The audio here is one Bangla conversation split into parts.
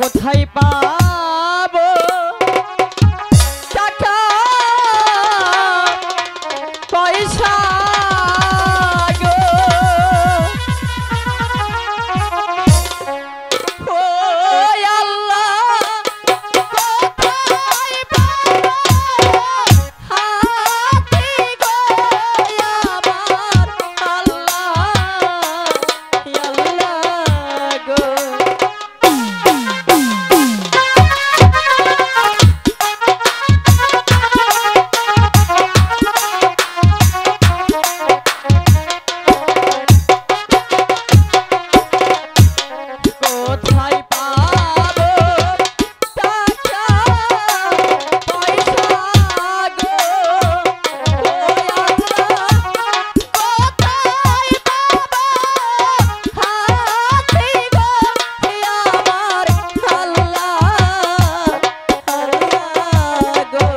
কোথায় পাবো টাকা পয়সা গো ও আল্লাহ কোথায় পাবো হাতি গো আমার আল্লাহ গো কোথায় পাবো টাকা পয়সা গো ও আল্লাহ কোথায় পাবো হাতি গো আমার আল্লাহ গো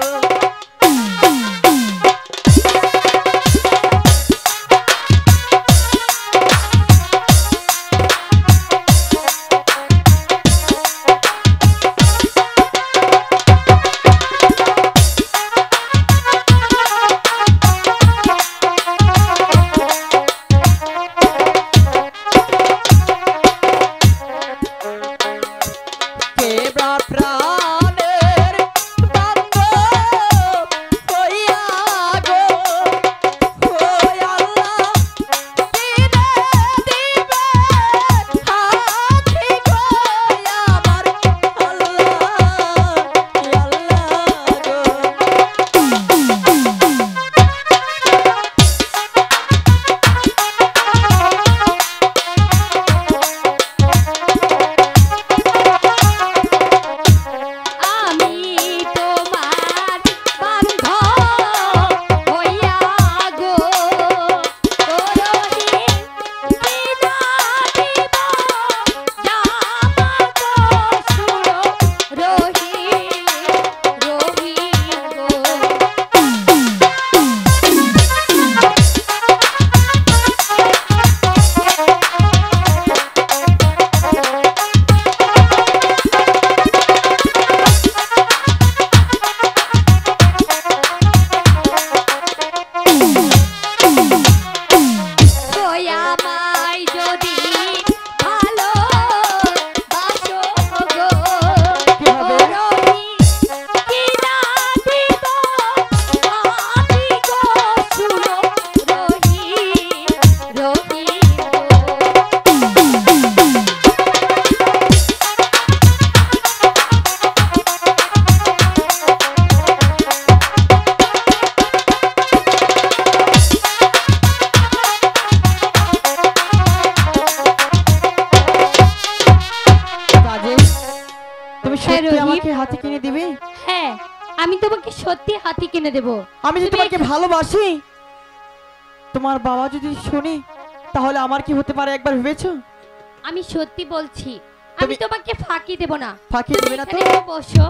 কে প্রাণের বান্ধব হইয়া গো ও আল্লাহ দিনে দিবে হাতি গো আমার আল্লাহ গো আমি তোমার বান্ধব হইয়া গো করহি বিনা দিব জামাত সুর রহি রহি গো আমায় যদি ভালো বাসো গো করহি কিনা দিব হাতি গো সুর রহি রহি তুমি সত্যি আমাকে হাতি কিনে দিবে? হ্যাঁ আমি তোমাকে সত্যি হাতি কিনে দেব। আমি যদি তোমাকে ভালোবাসি তোমার বাবা যদি শুনে তাহলে আমার কি হতে পারে একবার ভেবেছো? আমি সত্যি বলছি আমি তোমাকে ফাঁকি দেব না। ফাঁকি দেবে না তো? এখানে বসো।